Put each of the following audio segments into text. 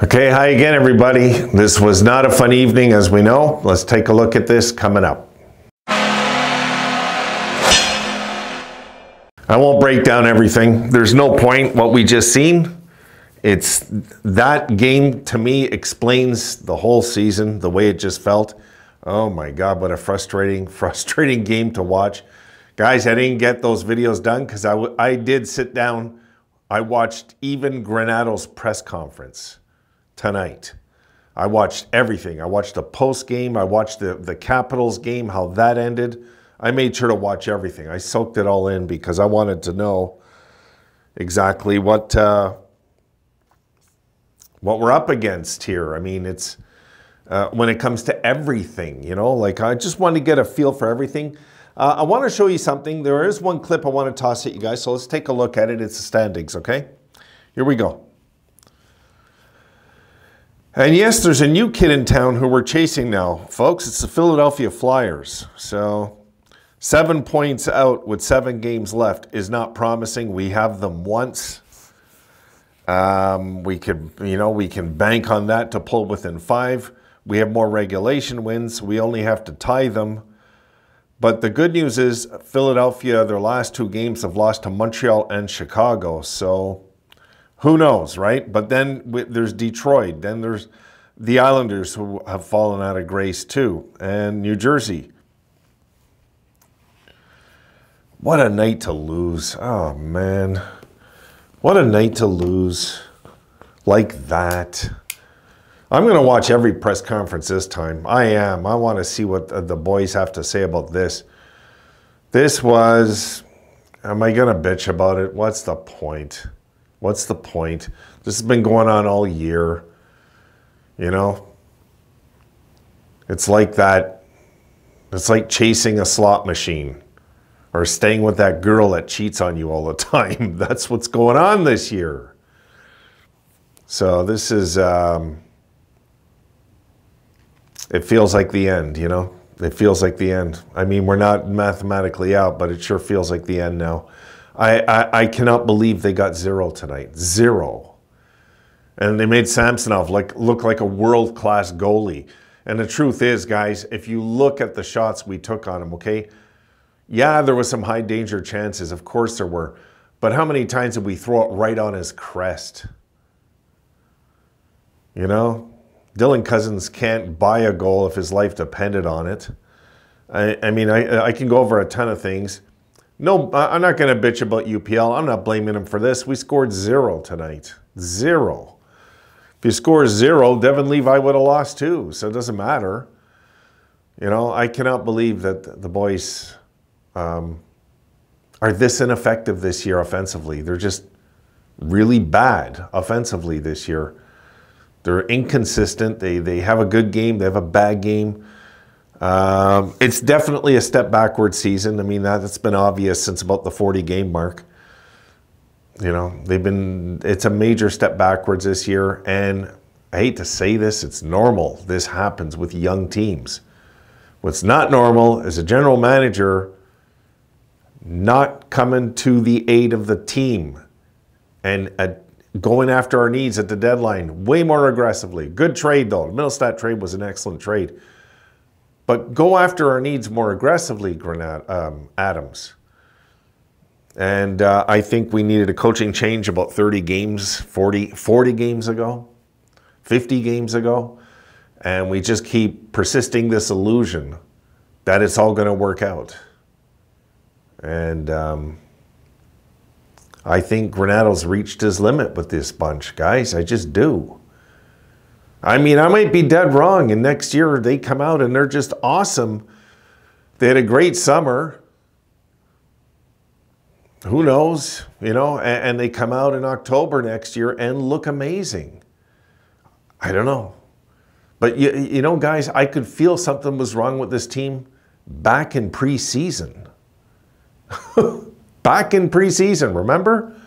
Okay, hi again, everybody. This was not a fun evening, as we know. Let's take a look at this coming up. I won't break down everything. There's no point. What we just seen, it's that game to me explains the whole season, the way it just felt. Oh my God, what a frustrating game to watch. Guys, I didn't get those videos done because I did sit down. I watched even Granato's press conference tonight. I watched everything. I watched the post game. I watched the Capitals game, how that ended. I made sure to watch everything. I soaked it all in because I wanted to know exactly what we're up against here. I mean, it's when it comes to everything, you know, like I just wanted to get a feel for everything. I want to show you something. There is one clip I want to toss at you guys, so let's take a look at it. It's the standings, okay? Here we go. And yes, there's a new kid in town who we're chasing now, folks. It's the Philadelphia Flyers. So 7 points out with 7 games left is not promising. We have them once. We can bank on that to pull within 5. We have more regulation wins. We only have to tie them. But the good news is Philadelphia, their last 2 games have lost to Montreal and Chicago. So who knows, right? But then there's Detroit. Then there's the Islanders, who have fallen out of grace too. And New Jersey. What a night to lose. Oh, man. What a night to lose like that. I'm going to watch every press conference this time. I am. I want to see what the boys have to say about this. This was... Am I going to bitch about it? What's the point? What's the point? This has been going on all year. You know? It's like that. It's like chasing a slot machine. Or staying with that girl that cheats on you all the time. That's what's going on this year. So this is... it feels like the end, you know? It feels like the end. I mean, we're not mathematically out, but it sure feels like the end now. I cannot believe they got 0 tonight. 0. And they made Samsonov look like a world-class goalie. And the truth is, guys, if you look at the shots we took on him, okay? Yeah, there was some high-danger chances. Of course there were. But how many times did we throw it right on his crest? You know? Dylan Cousins can't buy a goal if his life depended on it. I mean, I can go over a ton of things. No, I'm not going to bitch about UPL. I'm not blaming him for this. We scored 0 tonight. 0. If you score 0, Devin Levi would have lost too, so it doesn't matter. You know, I cannot believe that the boys are this ineffective this year offensively. They're just really bad offensively this year. They're inconsistent. They have a good game. They have a bad game. It's definitely a step backward season. I mean, that's been obvious since about the 40-game mark. You know, it's a major step backwards this year. And I hate to say this, it's normal. This happens with young teams. What's not normal is a general manager not coming to the aid of the team and going after our needs at the deadline way more aggressively. Good trade, though. The Middlestat trade was an excellent trade. But go after our needs more aggressively, Adams. And I think we needed a coaching change about 30 games, 40 games ago, 50 games ago. And we just keep persisting this illusion that it's all going to work out. And I think Granato's reached his limit with this bunch, guys. I just do. I mean, I might be dead wrong, and next year they come out and they're just awesome. They had a great summer. Who knows, you know, and they come out in October next year and look amazing. I don't know. But, you know, guys, I could feel something was wrong with this team back in preseason. Back in preseason, remember?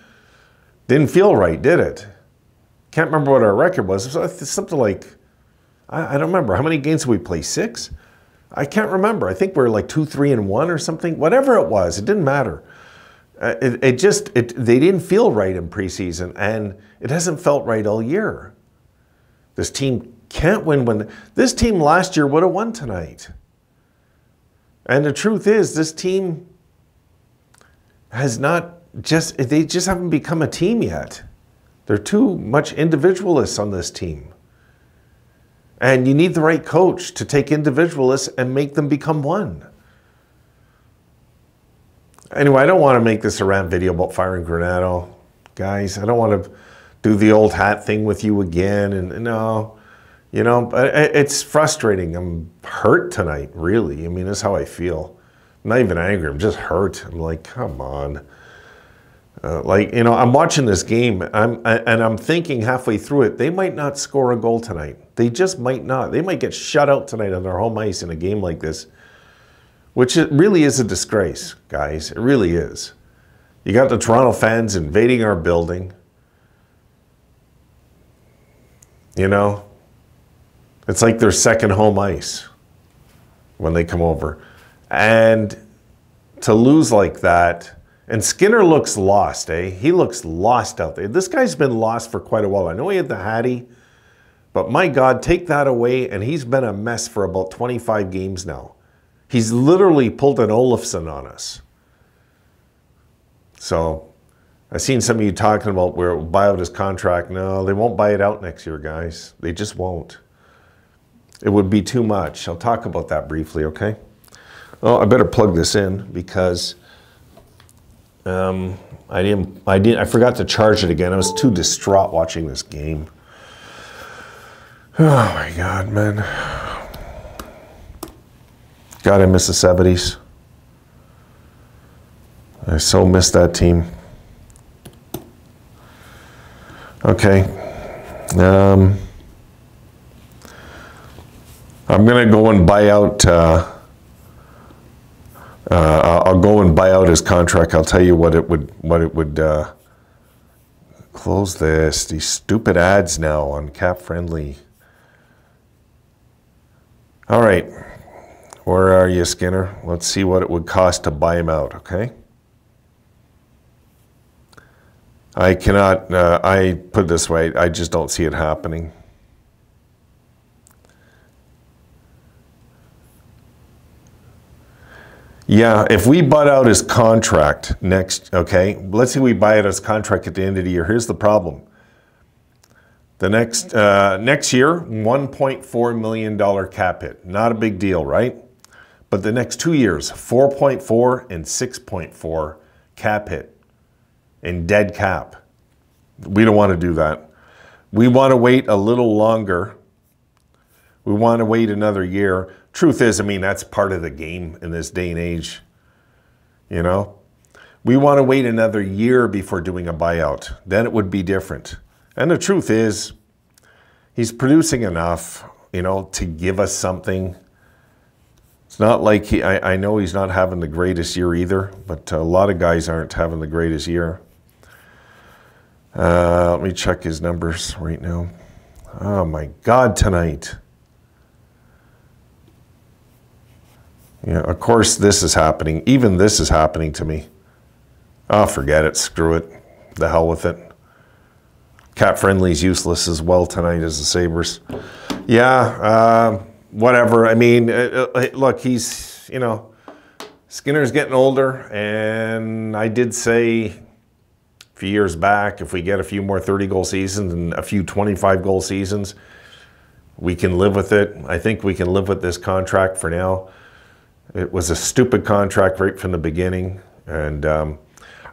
Didn't feel right, did it? Can't remember what our record was. It was something like, I don't remember. How many games did we play? 6? I can't remember. I think we were like 2-3-1 or something. Whatever it was, it didn't matter. They didn't feel right in preseason, and it hasn't felt right all year. This team can't win when... This team last year would have won tonight. And the truth is, this team has not just... They just haven't become a team yet. They're too much individualists on this team. And you need the right coach to take individualists and make them become one. Anyway, I don't want to make this a rant video about firing Granato. Guys, I don't want to do the old hat thing with you again. And no, you know, but it's frustrating. I'm hurt tonight, really. I mean, that's how I feel. I'm not even angry. I'm just hurt. I'm like, come on. Like, you know, I'm watching this game, and I'm thinking halfway through it, they might not score a goal tonight. They just might not. They might get shut out tonight on their home ice in a game like this, which it really is a disgrace, guys. It really is. You got the Toronto fans invading our building. You know, it's like their second home ice when they come over. And to lose like that... And Skinner looks lost, eh? He looks lost out there. This guy's been lost for quite a while. I know he had the Hattie, but my God, take that away, and he's been a mess for about 25 games now. He's literally pulled an Olofsson on us. So I've seen some of you talking about where we'll buy out his contract. No, they won't buy it out next year, guys. They just won't. It would be too much. I'll talk about that briefly, okay? Oh, I better plug this in because... I forgot to charge it again. I was too distraught watching this game. Oh my God, man. God, I miss the 70s. I so miss that team. Okay. I'm gonna go and buy out I'll go and buy out his contract. I'll tell you what it would close these stupid ads now on Cap Friendly. All right, where are you, Skinner? Let's see what it would cost to buy him out, okay? I cannot, I put it this way, I just don't see it happening. Yeah, if we bought out his contract next, okay, let's say we buy out his contract at the end of the year. Here's the problem. The next year, $1.4 million cap hit. Not a big deal, right? But the next 2 years, 4.4 and 6.4 cap hit in dead cap. We don't want to do that. We want to wait a little longer. We want to wait another year. Truth is, I mean, that's part of the game in this day and age, you know? We want to wait another year before doing a buyout. Then it would be different. And the truth is, he's producing enough, you know, to give us something. It's not like I know he's not having the greatest year either, but a lot of guys aren't having the greatest year. Let me check his numbers right now. Oh my God, tonight. Yeah, of course this is happening. Even this is happening to me. Oh, forget it. Screw it. The hell with it. Cap Friendly's useless as well tonight as the Sabres. Yeah, whatever. I mean, look, he's, you know, Skinner's getting older, and I did say a few years back, if we get a few more 30-goal seasons and a few 25-goal seasons, we can live with it. I think we can live with this contract for now. It was a stupid contract right from the beginning. And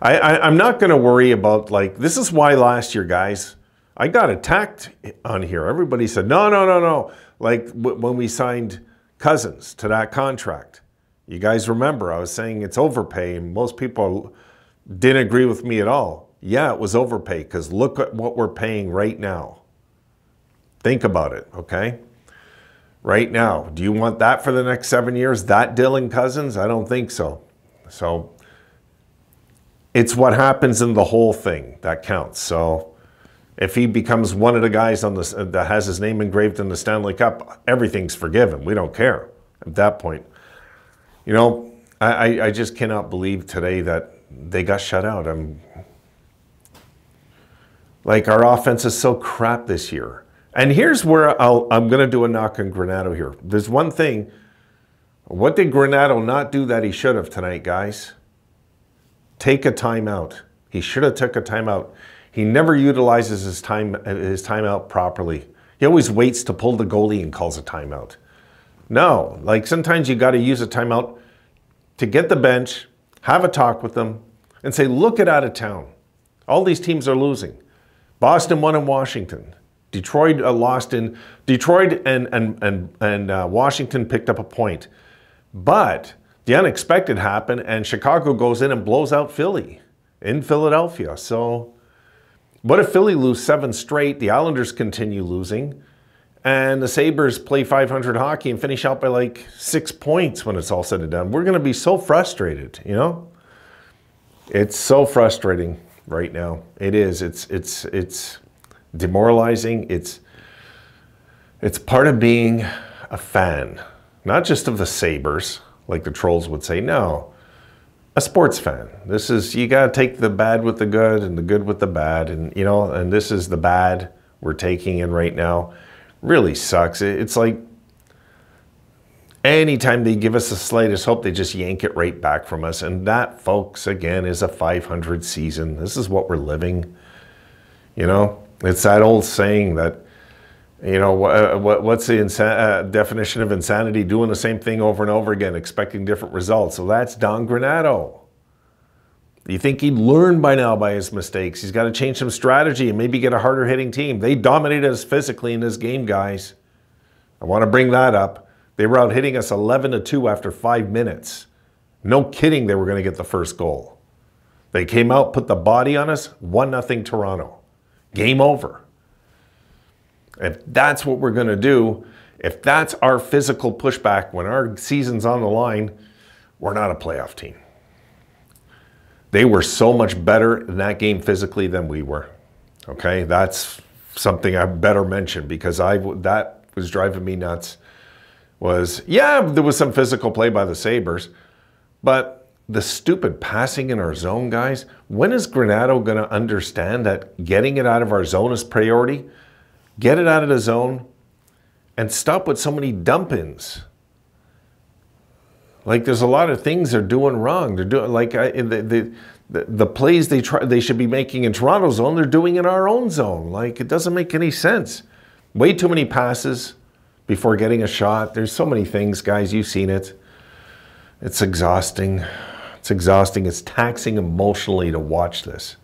I'm not going to worry about, like, this is why last year, guys, I got attacked on here. Everybody said, no, no, no, no. Like when we signed Cousins to that contract. You guys remember, I was saying it's overpay, and most people didn't agree with me at all. Yeah, it was overpay, because look at what we're paying right now. Think about it, okay? Right now, do you want that for the next 7 years? That Dylan Cousins? I don't think so. So it's what happens in the whole thing that counts. So if he becomes one of the guys on this that has his name engraved in the Stanley Cup, everything's forgiven. We don't care at that point. You know, I just cannot believe today that they got shut out. Like, our offense is so crap this year. And here's where I'm going to do a knock on Granato here. There's one thing. What did Granato not do that he should have tonight, guys? Take a timeout. He should have took a timeout. He never utilizes his timeout properly. He always waits to pull the goalie and calls a timeout. No, like sometimes you got to use a timeout to get the bench, have a talk with them, and say, look at out of town. All these teams are losing. Boston won in Washington. Detroit lost in Detroit, and Washington picked up a point. But the unexpected happened, and Chicago goes in and blows out Philly in Philadelphia. So what if Philly lose 7 straight, the Islanders continue losing, and the Sabres play .500 hockey and finish out by like 6 points when it's all said and done? We're going to be so frustrated, you know? It's so frustrating right now. It is. It's demoralizing. It's part of being a fan, not just of the Sabres, like the trolls would say. No, a sports fan. This is, you got to take the bad with the good and the good with the bad, and you know, and this is the bad we're taking in right now. Really sucks. It's like anytime they give us the slightest hope, they just yank it right back from us. And that, folks, again, is a .500 season. This is what we're living. You know, it's that old saying that, you know, what's the definition of insanity? Doing the same thing over and over again, expecting different results. So that's Don Granato. You think he'd learn by now by his mistakes? He's got to change some strategy and maybe get a harder hitting team. They dominated us physically in this game, guys. I want to bring that up. They were out hitting us 11-2 after 5 minutes. No kidding, they were going to get the first goal. They came out, put the body on us, 1-0 Toronto. Game over. If that's what we're going to do, if that's our physical pushback when our season's on the line, we're not a playoff team. They were so much better in that game physically than we were. Okay, that's something I better mention, because that was driving me nuts. Yeah, there was some physical play by the Sabres, but the stupid passing in our zone, guys. When is Granato going to understand that getting it out of our zone is priority? Get it out of the zone and stop with so many dump-ins. Like, there's a lot of things they're doing wrong. They're doing, like, the plays they should be making in Toronto's zone, they're doing in our own zone. Like, it doesn't make any sense. Way too many passes before getting a shot. There's so many things, guys. You've seen it. It's exhausting. It's exhausting. It's taxing emotionally to watch this,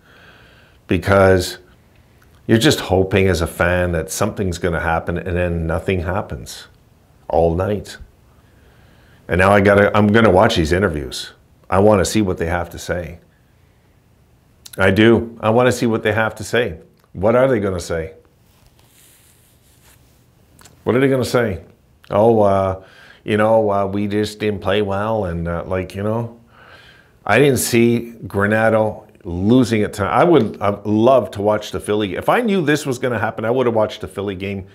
because you're just hoping as a fan that something's going to happen, and then nothing happens all night. And now I'm going to watch these interviews. I want to see what they have to say. I do. I want to see what they have to say. What are they going to say? What are they going to say? Oh, you know, we just didn't play well, and like, you know, I didn't see Granato losing it tonight. I would love to watch the Philly. If I knew this was going to happen, I would have watched the Philly game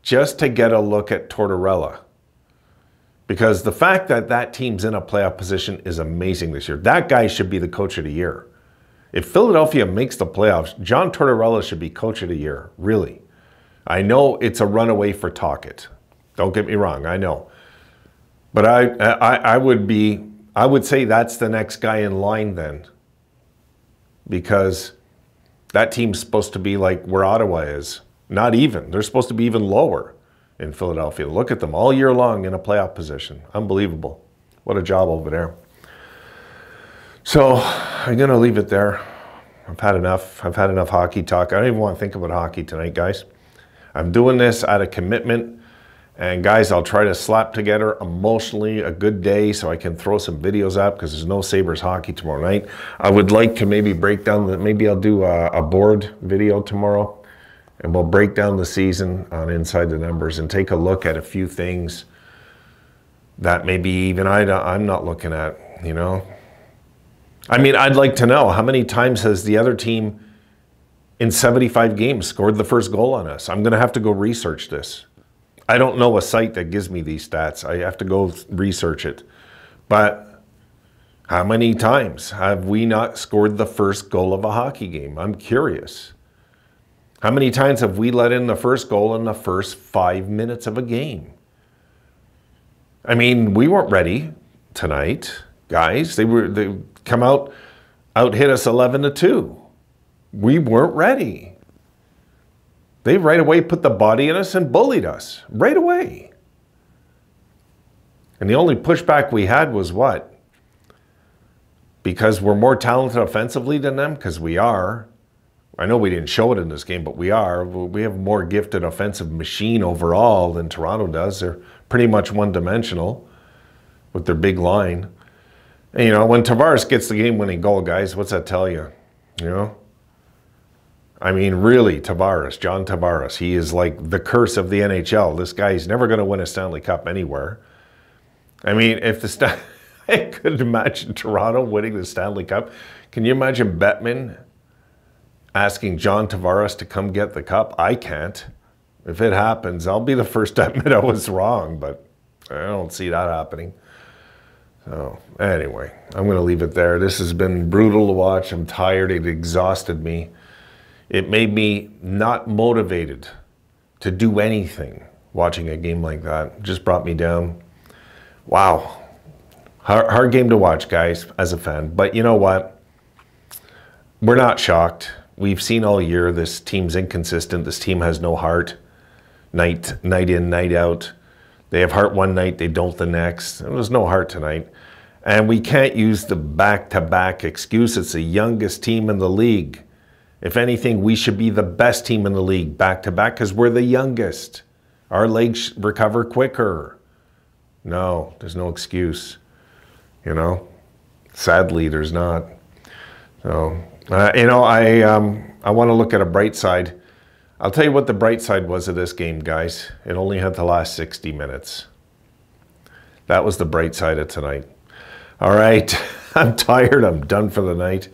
just to get a look at Tortorella. Because the fact that that team's in a playoff position is amazing this year. That guy should be the coach of the year. If Philadelphia makes the playoffs, John Tortorella should be coach of the year, really. I know it's a runaway for Tocchet. Don't get me wrong, I know. But I would say that's the next guy in line then. Because that team's supposed to be like where Ottawa is. Not even. They're supposed to be even lower in Philadelphia. Look at them all year long in a playoff position. Unbelievable. What a job over there. So I'm going to leave it there. I've had enough. I've had enough hockey talk. I don't even want to think about hockey tonight, guys. I'm doing this out of commitment. And guys, I'll try to slap together emotionally a good day so I can throw some videos up, because there's no Sabres hockey tomorrow night. I would like to maybe break down maybe I'll do a board video tomorrow, and we'll break down the season on Inside the Numbers and take a look at a few things that maybe even I'm not looking at, you know. I mean, I'd like to know, how many times has the other team in 75 games scored the first goal on us? I'm going to have to go research this. I don't know a site that gives me these stats. I have to go research it. But how many times have we not scored the first goal of a hockey game? I'm curious. How many times have we let in the first goal in the first 5 minutes of a game? I mean, we weren't ready tonight, guys. They come out hit us 11-2. We weren't ready. They right away put the body in us and bullied us right away. And the only pushback we had was what? Because we're more talented offensively than them, because we are. I know we didn't show it in this game, but we are. We have a more gifted offensive machine overall than Toronto does. They're pretty much one-dimensional with their big line. And, you know, when Tavares gets the game-winning goal, guys, what's that tell you? You know? I mean, really, Tavares, John Tavares, he is like the curse of the NHL. This guy's never going to win a Stanley Cup anywhere. I mean, if the I could imagine Toronto winning the Stanley Cup. Can you imagine Bettman asking John Tavares to come get the cup? I can't. If it happens, I'll be the first to admit I was wrong, but I don't see that happening. So anyway, I'm going to leave it there. This has been brutal to watch. I'm tired. It exhausted me. It made me not motivated to do anything watching a game like that. It just brought me down. Wow. Hard game to watch, guys, as a fan. But you know what? We're not shocked. We've seen all year this team's inconsistent. This team has no heart. Night in, night out. They have heart one night, they don't the next. There was no heart tonight. And we can't use the back-to-back excuse. It's the youngest team in the league. If anything, we should be the best team in the league back-to-back because we're the youngest. Our legs recover quicker. No, there's no excuse. You know, sadly, there's not. So, you know, I want to look at a bright side. I'll tell you what the bright side was of this game, guys. It only had the last 60 minutes. That was the bright side of tonight. All right, I'm tired. I'm done for the night.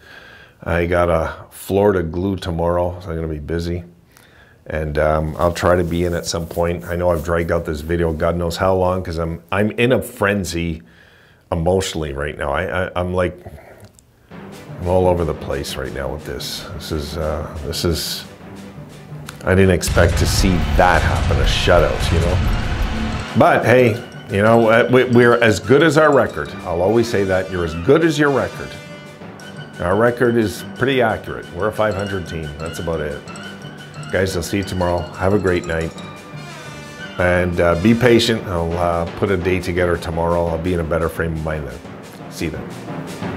I got a floor to glue tomorrow, so I'm going to be busy. And I'll try to be in at some point. I know I've dragged out this video God knows how long because I'm in a frenzy emotionally right now. I'm all over the place right now with this. This is I didn't expect to see that happen, a shutout, you know. But hey, you know, we're as good as our record. I'll always say that. You're as good as your record. Our record is pretty accurate. We're a 500 team. That's about it. Guys, I'll see you tomorrow. Have a great night. And be patient. I'll put a day together tomorrow. I'll be in a better frame of mind then. See you then.